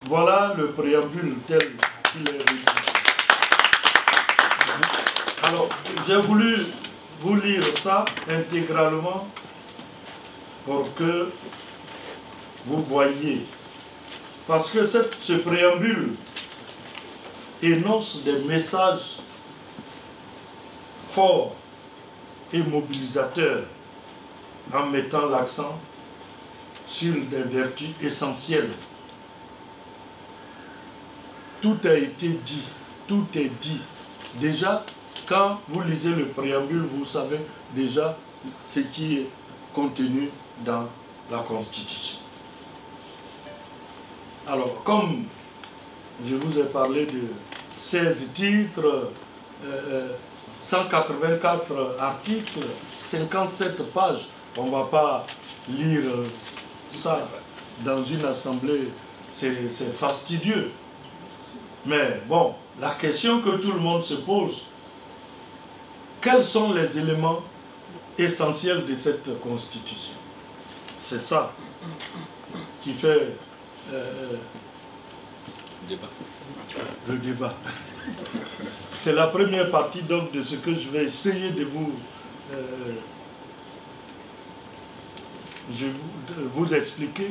Voilà le préambule tel qu'il est rédigé. Alors, j'ai voulu vous lire ça intégralement pour que vous voyez. Parce que ce préambule énonce des messages forts et mobilisateurs en mettant l'accent sur des vertus essentielles. Tout a été dit, tout est dit. Déjà, quand vous lisez le préambule, vous savez déjà ce qui est contenu dans la Constitution. Alors, comme je vous ai parlé de 16 titres, 184 articles, 57 pages, on ne va pas lire ça dans une assemblée, c'est fastidieux. Mais bon, la question que tout le monde se pose, quels sont les éléments essentiels de cette Constitution? C'est ça qui fait le débat. C'est la première partie donc de ce que je vais essayer de vous expliquer.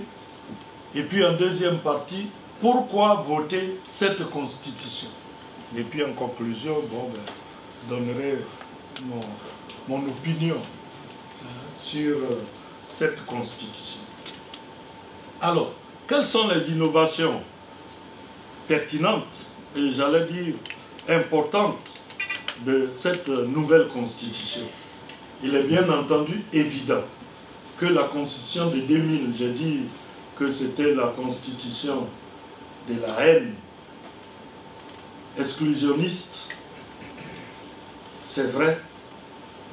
Et puis en deuxième partie, pourquoi voter cette Constitution? Et puis en conclusion, bon, je donnerai mon opinion sur cette Constitution. Alors, quelles sont les innovations pertinentes et j'allais dire importantes de cette nouvelle Constitution? Il est bien entendu évident que la Constitution de 2000, j'ai dit que c'était la Constitution de la haine exclusionniste, c'est vrai,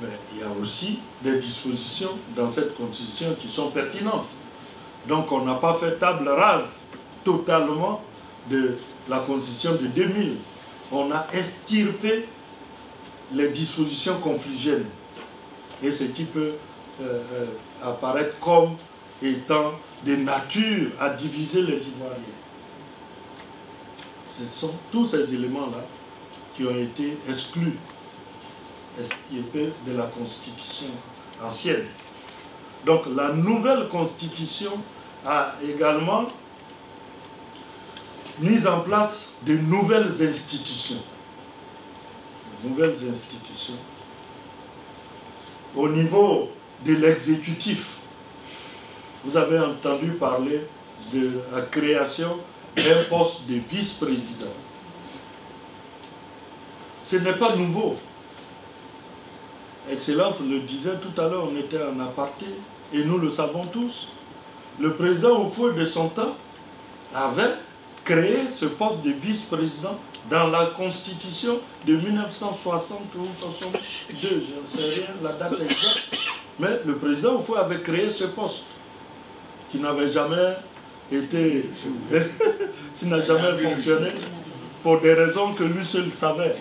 mais il y a aussi des dispositions dans cette Constitution qui sont pertinentes. Donc on n'a pas fait table rase totalement de la Constitution de 2000. On a extirpé les dispositions confligènes et ce qui peut apparaître comme étant de nature à diviser les Ivoiriens. Ce sont tous ces éléments-là qui ont été exclus de la Constitution ancienne. Donc la nouvelle Constitution a également mis en place de nouvelles institutions. De nouvelles institutions. Au niveau de l'exécutif, vous avez entendu parler de la création d'un poste de vice-président. Ce n'est pas nouveau. Excellence le disait tout à l'heure, on était en aparté, et nous le savons tous. Le président, au feu de son temps, avait créé ce poste de vice-président dans la Constitution de 1960 ou 62, je ne sais rien, la date exacte. Mais le président, au feu, avait créé ce poste qui n'avait jamais été, qui n'a jamais fonctionné pour des raisons que lui seul savait.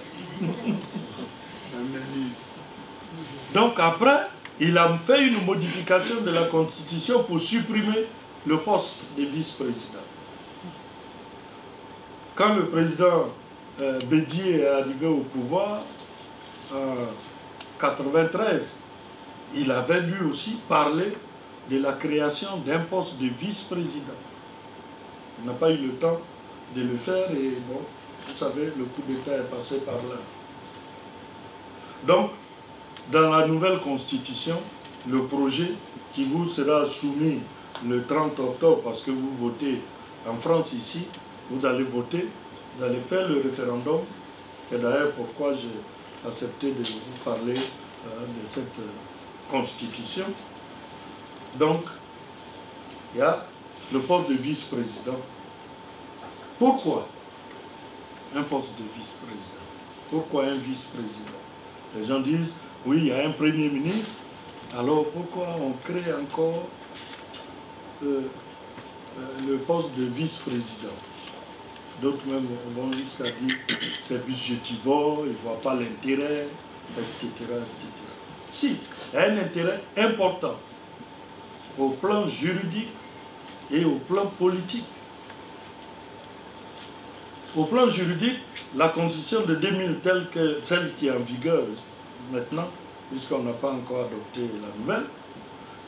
Donc après, il a fait une modification de la Constitution pour supprimer le poste de vice-président. Quand le président Bédié est arrivé au pouvoir en 1993, il avait lui aussi parlé de la création d'un poste de vice-président. Il n'a pas eu le temps de le faire et bon, vous savez, le coup d'État est passé par là. Donc, dans la nouvelle Constitution, le projet qui vous sera soumis le 30 octobre, parce que vous votez en France ici, vous allez voter, vous allez faire le référendum, c'est d'ailleurs pourquoi j'ai accepté de vous parler de cette Constitution. Donc, il y a le poste de vice-président. Pourquoi un poste de vice-président? Pourquoi un vice-président? Les gens disent, oui, il y a un premier ministre, alors pourquoi on crée encore le poste de vice-président? D'autres même vont jusqu'à dire c'est budgétivore, il ne voit pas l'intérêt, etc., etc. Si, il y a un intérêt important au plan juridique et au plan politique. Au plan juridique, la Constitution de 2000, telle que celle qui est en vigueur maintenant, puisqu'on n'a pas encore adopté la nouvelle,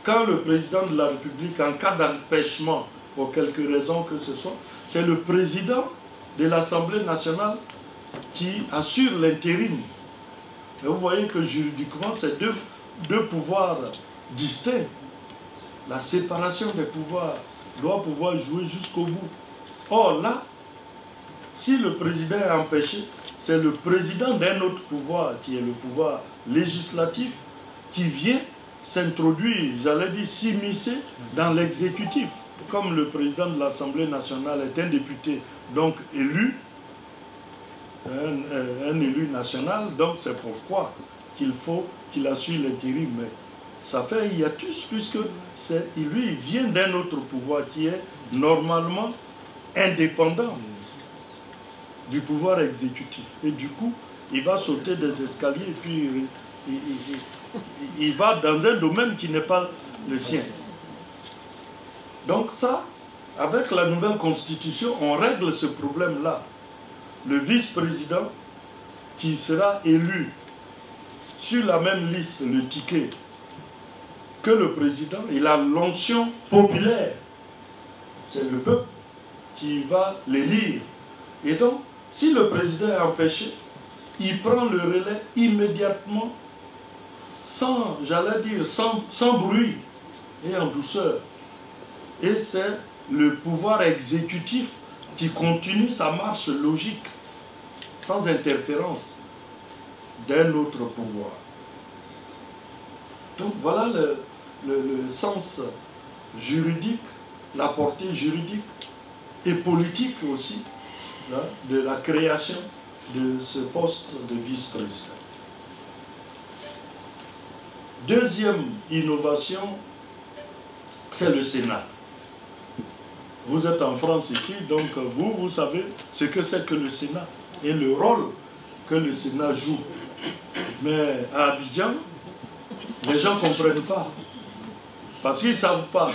quand le président de la République, en cas d'empêchement, pour quelque raison que ce soit, c'est le président de l'Assemblée nationale qui assure l'intérim. Et vous voyez que juridiquement, c'est deux pouvoirs distincts. La séparation des pouvoirs doit pouvoir jouer jusqu'au bout. Or là, si le président est empêché, c'est le président d'un autre pouvoir, qui est le pouvoir législatif, qui vient s'introduire, j'allais dire s'immiscer dans l'exécutif. Comme le président de l'Assemblée nationale est un député, donc élu, un élu national, donc c'est pourquoi qu'il faut qu'il assure l'intérim. Mais ça fait un hiatus, puisque lui il vient d'un autre pouvoir qui est normalement indépendant du pouvoir exécutif. Et du coup, il va sauter des escaliers et puis il va dans un domaine qui n'est pas le sien. Donc ça, avec la nouvelle constitution, on règle ce problème-là. Le vice-président qui sera élu sur la même liste, le ticket, que le président, il a l'onction populaire. C'est le peuple qui va l'élire. Et donc, si le président est empêché, il prend le relais immédiatement, sans, j'allais dire, sans bruit et en douceur. Et c'est le pouvoir exécutif qui continue sa marche logique, sans interférence d'un autre pouvoir. Donc voilà le sens juridique, la portée juridique et politique aussi, là, de la création de ce poste de vice-président. Deuxième innovation, c'est le Sénat. Vous êtes en France ici, donc vous savez ce que c'est que le Sénat et le rôle que le Sénat joue. Mais à Abidjan, les gens ne comprennent pas. Parce qu'ils ne savent pas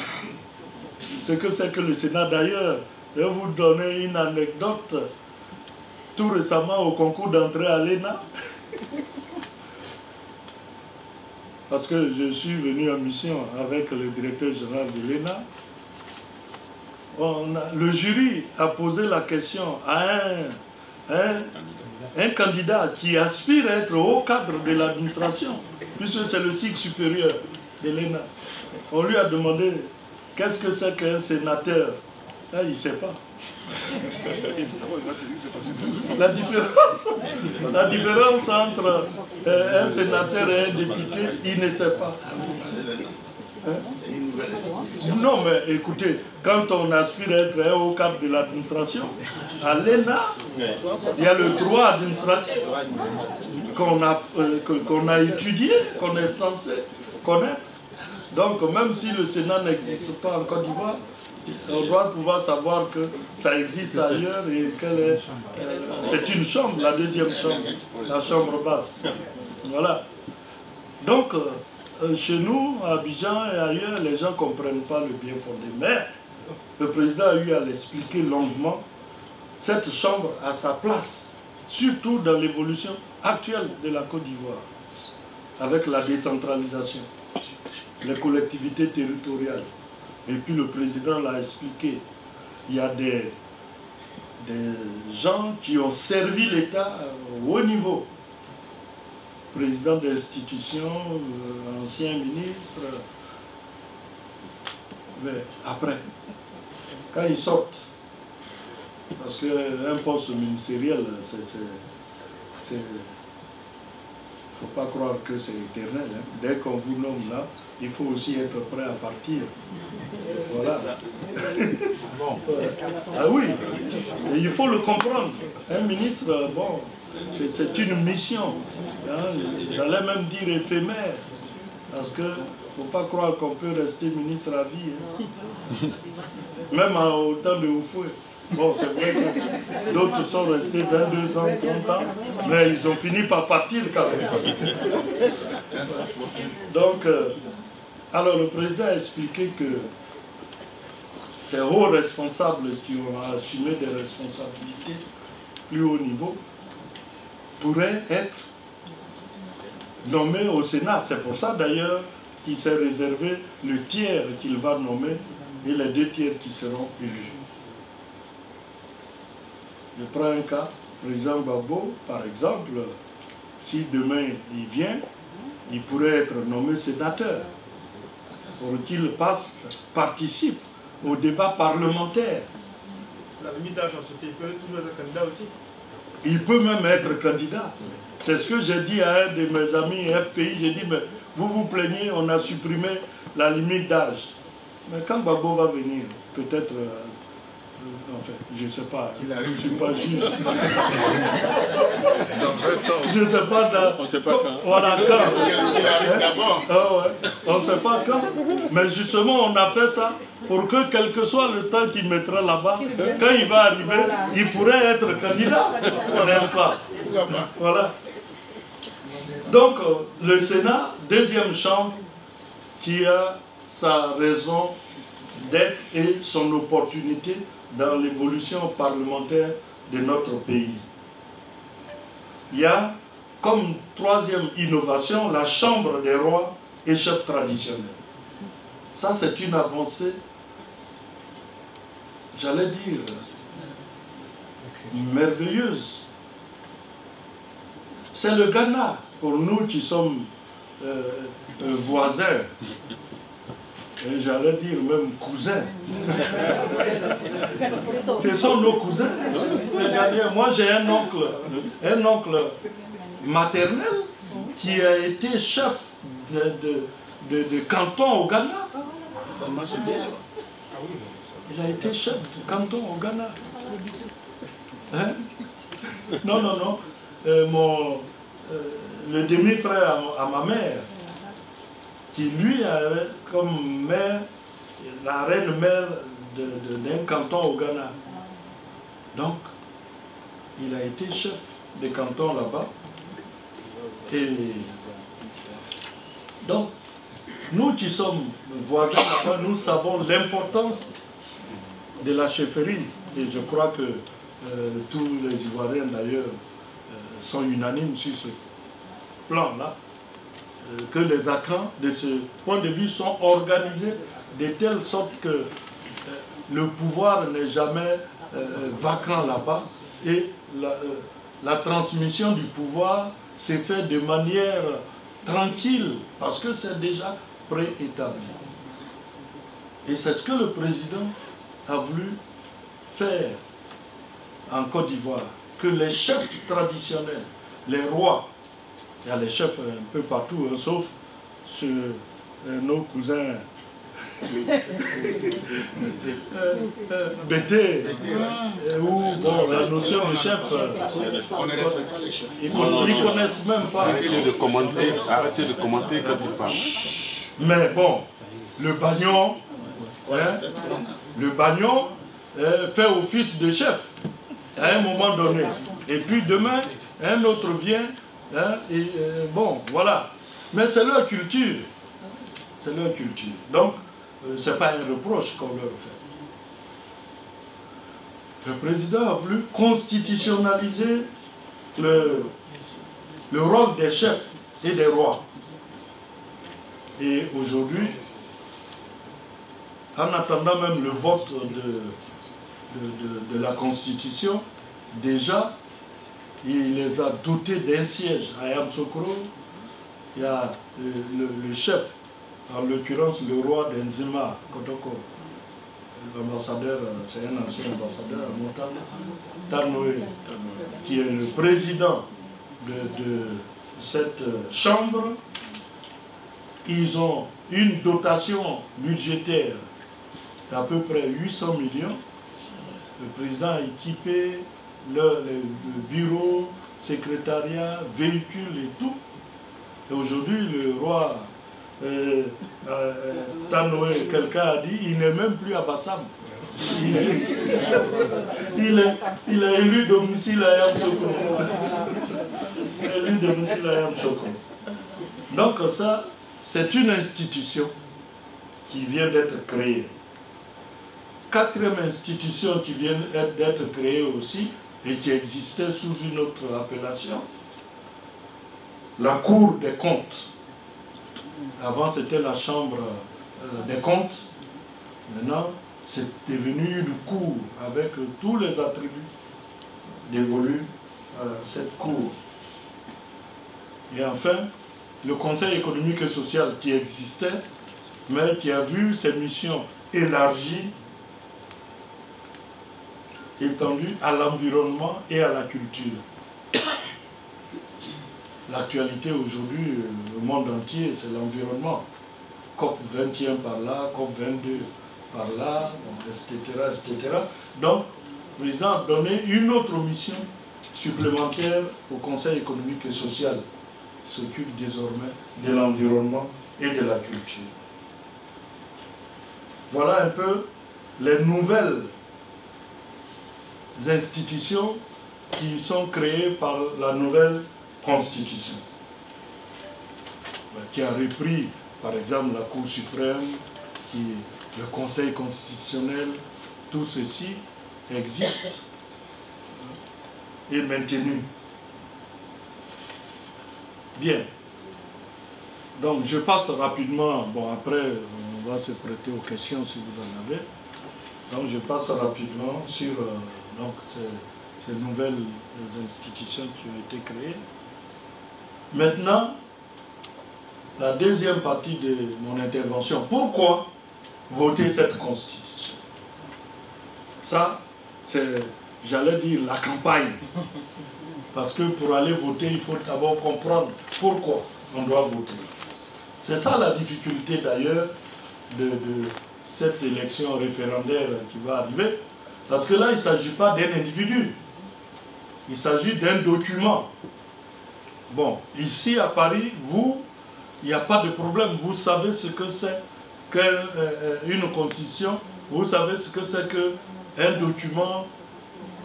ce que c'est que le Sénat. D'ailleurs, je vais vous donner une anecdote. Tout récemment, au concours d'entrée à l'ENA, parce que je suis venu en mission avec le directeur général de l'ENA, le jury a posé la question à un candidat qui aspire à être haut cadre de l'administration, puisque c'est le cycle supérieur de l'ENA. On lui a demandé qu'est-ce que c'est qu'un sénateur. Là, il ne sait pas. La différence entre un sénateur et un député, il ne sait pas. Hein? Non, mais écoutez, quand on aspire à être un haut cadre de l'administration, à l'ENA, il y a le droit administratif qu'on a étudié, qu'on est censé connaître. Donc, même si le Sénat n'existe pas en Côte d'Ivoire, on doit pouvoir savoir que ça existe ailleurs et que c'est une chambre, la deuxième chambre, la chambre basse. Voilà. Donc, chez nous, à Abidjan et ailleurs, les gens ne comprennent pas le bien fondé. Mais le président a eu à l'expliquer longuement. Cette chambre a sa place, surtout dans l'évolution actuelle de la Côte d'Ivoire, avec la décentralisation, les collectivités territoriales. Et puis le président l'a expliqué. Il y a des gens qui ont servi l'État au haut niveau. Président d'institution, ancien ministre. Mais après, quand ils sortent, parce qu'un poste ministériel, il ne faut pas croire que c'est éternel. Hein. Dès qu'on vous nomme là, il faut aussi être prêt à partir. Voilà. Ah oui, et il faut le comprendre. Un ministre, bon, c'est une mission. Hein. J'allais même dire éphémère. Parce qu'il ne faut pas croire qu'on peut rester ministre à vie. Hein. Même au temps de Oufoué. Bon, c'est vrai que d'autres sont restés 22 ans, 30 ans, mais ils ont fini par partir quand même. Donc, alors le président a expliqué que ces hauts responsables qui ont assumé des responsabilités plus haut niveau, pourrait être nommé au Sénat. C'est pour ça d'ailleurs qu'il s'est réservé le tiers qu'il va nommer et les 2 tiers qui seront élus. Je prends un cas, le président Gbagbo, par exemple, si demain il vient, il pourrait être nommé sénateur pour qu'il participe au débat parlementaire. La limite d'âge en société, il peut toujours être candidat aussi. Il peut même être candidat. C'est ce que j'ai dit à un de mes amis FPI. J'ai dit, mais vous vous plaignez, on a supprimé la limite d'âge. Mais quand Gbagbo va venir, peut-être, enfin, je ne sais pas, je ne suis pas juge. Je ne sais pas, on ne sait pas quand. Voilà, quand. Il arrive d'abord. Ah ouais. On ne sait pas quand. Mais justement, on a fait ça pour que, quel que soit le temps qu'il mettra là-bas, quand il va arriver, il pourrait être candidat, n'est-ce pas? Voilà. Donc, le Sénat, deuxième chambre, qui a sa raison d'être et son opportunité dans l'évolution parlementaire de notre pays. Il y a comme troisième innovation la Chambre des rois et chefs traditionnels. Ça, c'est une avancée, j'allais dire, merveilleuse. C'est le Ghana, pour nous qui sommes voisins, et j'allais dire même cousins. Ce sont nos cousins. Moi, j'ai un oncle maternel qui a été chef de canton au Ghana. Il a été chef de canton au Ghana. Hein? Non, non, non. Le demi-frère à ma mère, qui lui avait comme mère, la reine-mère d'un canton au Ghana. Donc, il a été chef de canton là-bas. Et donc, nous qui sommes voisins là-bas, nous savons l'importance de la chefferie. Et je crois que tous les Ivoiriens d'ailleurs sont unanimes sur ce plan-là. Que les Akans, de ce point de vue, sont organisés de telle sorte que le pouvoir n'est jamais vacant là-bas et la transmission du pouvoir s'est faite de manière tranquille parce que c'est déjà préétabli. Et c'est ce que le président a voulu faire en Côte d'Ivoire, que les chefs traditionnels, les rois, il y a les chefs un peu partout, hein, sauf chez nos cousins Bété, où bon, la notion de chef, ils ne connaissent même pas. Arrêtez de commenter quand ils parlent. Mais bon, le bagnon, fait office de chef à un moment donné. Et puis demain, un autre vient. Bon, voilà. Mais c'est leur culture. C'est leur culture. Donc, ce n'est pas un reproche qu'on leur fait. Le président a voulu constitutionnaliser le rôle des chefs et des rois. Et aujourd'hui, en attendant même le vote de la Constitution, déjà, il les a dotés d'un siège à Yamoussoukro. Il y a le chef, en l'occurrence le roi d'Enzima, Kotoko, l'ambassadeur, c'est un ancien ambassadeur à Montana, Tanoé, qui est le président de cette chambre. Ils ont une dotation budgétaire d'à peu près 800 millions. Le président a équipé le bureau, secrétariat, véhicule et tout. Et aujourd'hui, le roi Tanoé, quelqu'un a dit, il n'est même plus à Bassam. Il a élu domicile à Yamoussoukro. Il a élu domicile à Yamoussoukro. Donc ça, c'est une institution qui vient d'être créée. Quatrième institution qui vient d'être créée aussi, et qui existait sous une autre appellation, la Cour des comptes. Avant, c'était la Chambre des comptes. Maintenant, c'est devenu une cour avec tous les attributs dévolus à cette cour. Et enfin, le Conseil économique et social qui existait, mais qui a vu ses missions élargies, étendues à l'environnement et à la culture. L'actualité aujourd'hui, le monde entier, c'est l'environnement. COP 21 par là, COP 22 par là, etc., etc. Donc, le président a donné une autre mission supplémentaire au Conseil économique et social, qui s'occupe désormais de l'environnement et de la culture. Voilà un peu les nouvelles institutions qui sont créées par la nouvelle Constitution, qui a repris par exemple la Cour suprême, le Conseil constitutionnel. Tout ceci existe et maintenu. Bien. Donc je passe rapidement, bon après on va se prêter aux questions si vous en avez. Donc je passe rapidement sur donc, ces nouvelles institutions qui ont été créées. Maintenant, la deuxième partie de mon intervention. Pourquoi voter cette Constitution? Ça, c'est, j'allais dire, la campagne. Parce que pour aller voter, il faut d'abord comprendre pourquoi on doit voter. C'est ça la difficulté d'ailleurs de cette élection référendaire qui va arriver. Parce que là, il ne s'agit pas d'un individu. Il s'agit d'un document. Bon, ici à Paris, vous, il n'y a pas de problème. Vous savez ce que c'est qu'une constitution. Vous savez ce que c'est qu'un document.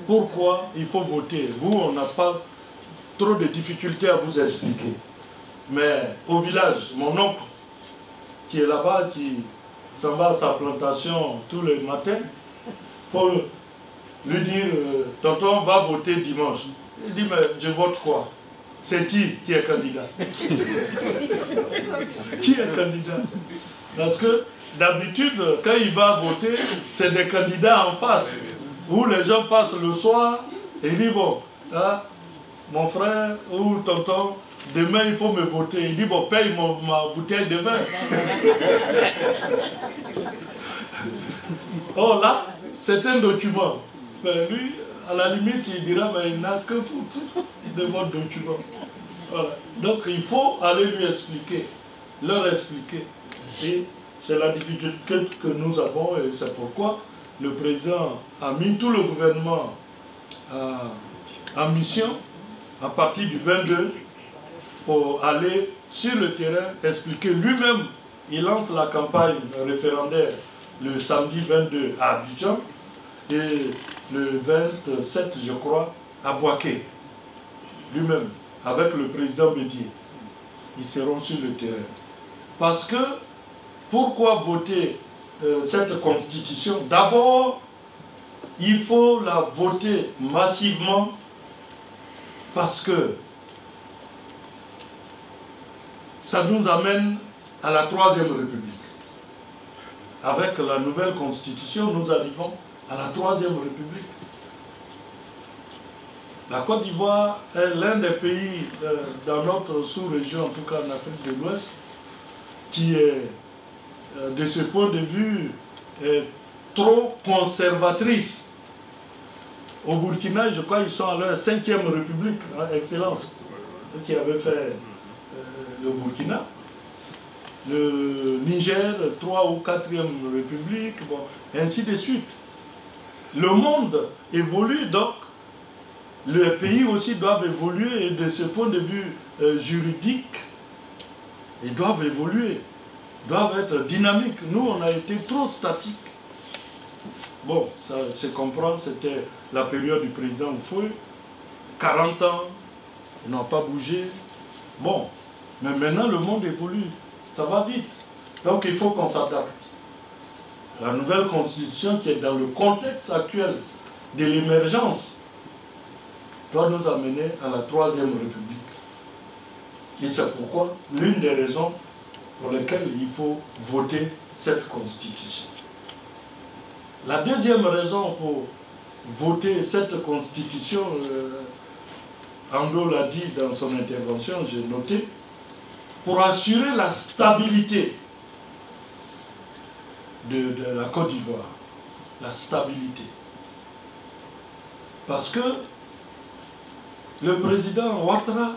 Pourquoi il faut voter. Vous, on n'a pas trop de difficultés à vous expliquer. Mais au village, mon oncle, qui est là-bas, qui s'en va à sa plantation tous les matins, il faut lui dire, tonton, va voter dimanche. Il dit, mais je vote quoi? C'est qui est candidat? Qui est candidat? Parce que d'habitude, quand il va voter, c'est des candidats en face, où les gens passent le soir et disent, bon, hein, mon frère ou tonton, demain il faut me voter. Il dit, bon, paye ma bouteille de vin. Or là, c'est un document. Mais lui, à la limite, il dira, mais il n'a que foutre de votre document. Voilà. Donc il faut aller lui expliquer, leur expliquer. Et c'est la difficulté que nous avons et c'est pourquoi le président a mis tout le gouvernement en mission à partir du 22 pour aller sur le terrain, expliquer lui-même. Il lance la campagne référendaire le samedi 22 à Abidjan et le 27, je crois, à Boaké, lui-même, avec le président Bédié. Ils seront sur le terrain. Parce que, pourquoi voter cette constitution? D'abord, il faut la voter massivement parce que ça nous amène à la Troisième République. Avec la nouvelle constitution, nous arrivons à la Troisième République. La Côte d'Ivoire est l'un des pays dans notre sous-région, en tout cas en Afrique de l'Ouest, qui est, de ce point de vue, trop conservatrice. Au Burkina, je crois qu'ils sont à leur 5e République, hein, Excellence, qui avait fait le Burkina. Le Niger, 3 ou 4e République, bon, ainsi de suite. Le monde évolue, donc les pays aussi doivent évoluer et de ce point de vue juridique, ils doivent évoluer, doivent être dynamiques. Nous, on a été trop statiques. Bon, ça se comprend, c'était la période du président Oufoué, 40 ans, ils n'ont pas bougé. Bon, mais maintenant le monde évolue, ça va vite. Donc il faut qu'on s'adapte. La nouvelle constitution qui est dans le contexte actuel de l'émergence doit nous amener à la Troisième République. Et c'est pourquoi l'une des raisons pour lesquelles il faut voter cette constitution. La deuxième raison pour voter cette constitution, Ando l'a dit dans son intervention, j'ai noté, pour assurer la stabilité de la Côte d'Ivoire. La stabilité. Parce que le président Ouattara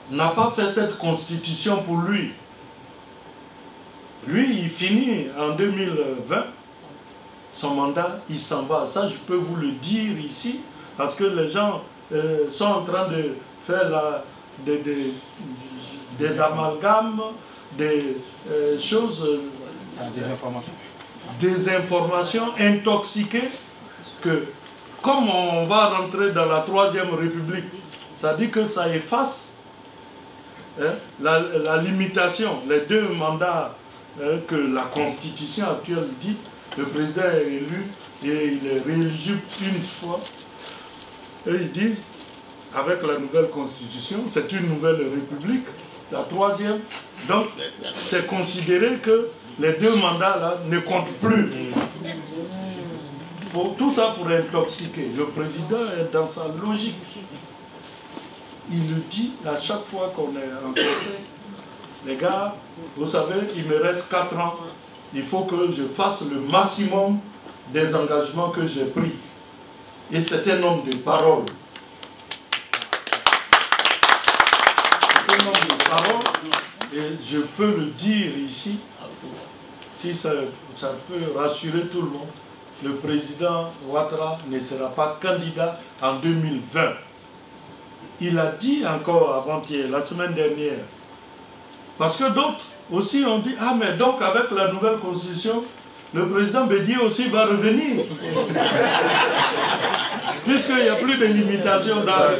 n'a pas fait cette constitution pour lui. Lui, il finit en 2020 son mandat, il s'en va. Ça, je peux vous le dire ici, parce que les gens sont en train de faire des amalgames, des choses, des informations intoxiquées, que comme on va rentrer dans la Troisième République, ça dit que ça efface la limitation, les 2 mandats que la Constitution actuelle dit. Le président est élu et il est rééligible une fois. Et ils disent, avec la nouvelle Constitution, c'est une nouvelle République, la troisième. Donc, c'est considéré que les 2 mandats-là ne comptent plus. Tout ça pour intoxiquer. Le président est dans sa logique. Il le dit à chaque fois qu'on est en conseil. Les gars, vous savez, il me reste 4 ans. Il faut que je fasse le maximum des engagements que j'ai pris. Et c'est un homme de parole. C'est un homme de parole. Et je peux le dire ici, si ça peut rassurer tout le monde, le président Ouattara ne sera pas candidat en 2020. Il a dit encore avant-hier, la semaine dernière, parce que d'autres aussi ont dit, ah mais donc avec la nouvelle constitution, le président Bédié aussi va revenir. Puisqu'il n'y a plus de limitation d'âge.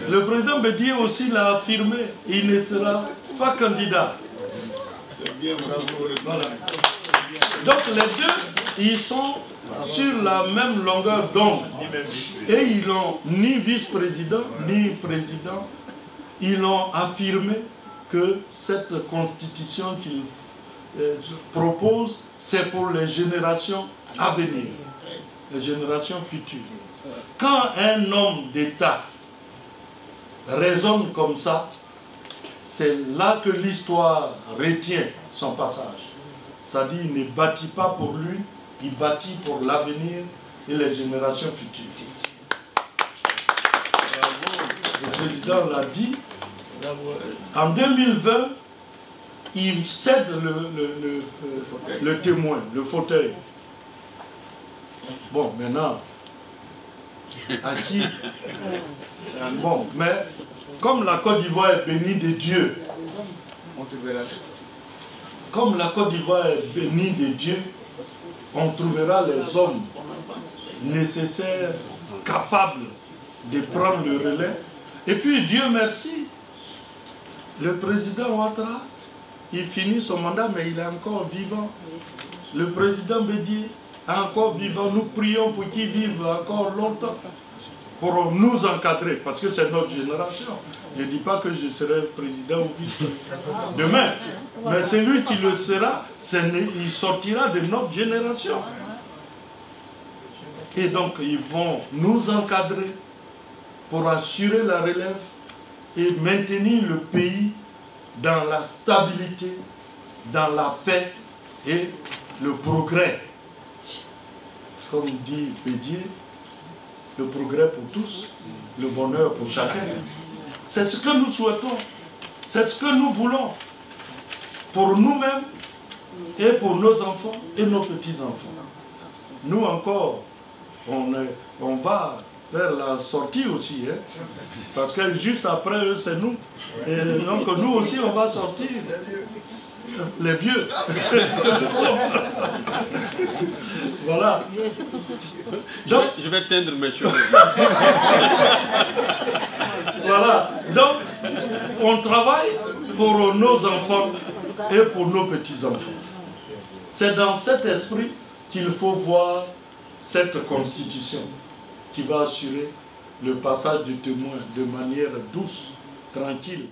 Le président Bédié aussi l'a affirmé, il ne sera pas candidat. Voilà. Donc les deux, ils sont sur la même longueur d'onde. Et ils n'ont ni vice-président, ni président. Ils ont affirmé que cette constitution qu'ils proposent, c'est pour les générations à venir, les générations futures. Quand un homme d'État raisonne comme ça, c'est là que l'histoire retient son passage. C'est-à-dire qu'il ne bâtit pas pour lui, il bâtit pour l'avenir et les générations futures. Le président l'a dit, en 2020, il cède le témoin, le fauteuil. Bon, maintenant, à qui? Bon, mais comme la Côte d'Ivoire est bénie de Dieu, comme la Côte d'Ivoire est bénie de Dieu, on trouvera les hommes nécessaires, capables de prendre le relais. Et puis, Dieu merci, le président Ouattara, il finit son mandat, mais il est encore vivant. Le président Bédié est encore vivant. Nous prions pour qu'il vive encore longtemps, pour nous encadrer, parce que c'est notre génération. Je ne dis pas que je serai président ou vice-président demain, mais celui qui le sera, il sortira de notre génération. Et donc, ils vont nous encadrer pour assurer la relève et maintenir le pays dans la stabilité, dans la paix et le progrès. Comme dit Bédié, le progrès pour tous, le bonheur pour chacun. C'est ce que nous souhaitons, c'est ce que nous voulons pour nous-mêmes et pour nos enfants et nos petits-enfants. Nous encore, on va vers la sortie aussi, hein? Parce que juste après eux, c'est nous. Et donc nous aussi, on va sortir. Les vieux. Voilà. Donc, je vais teindre mes cheveux. Voilà. Donc, on travaille pour nos enfants et pour nos petits-enfants. C'est dans cet esprit qu'il faut voir cette constitution qui va assurer le passage du témoin de manière douce, tranquille.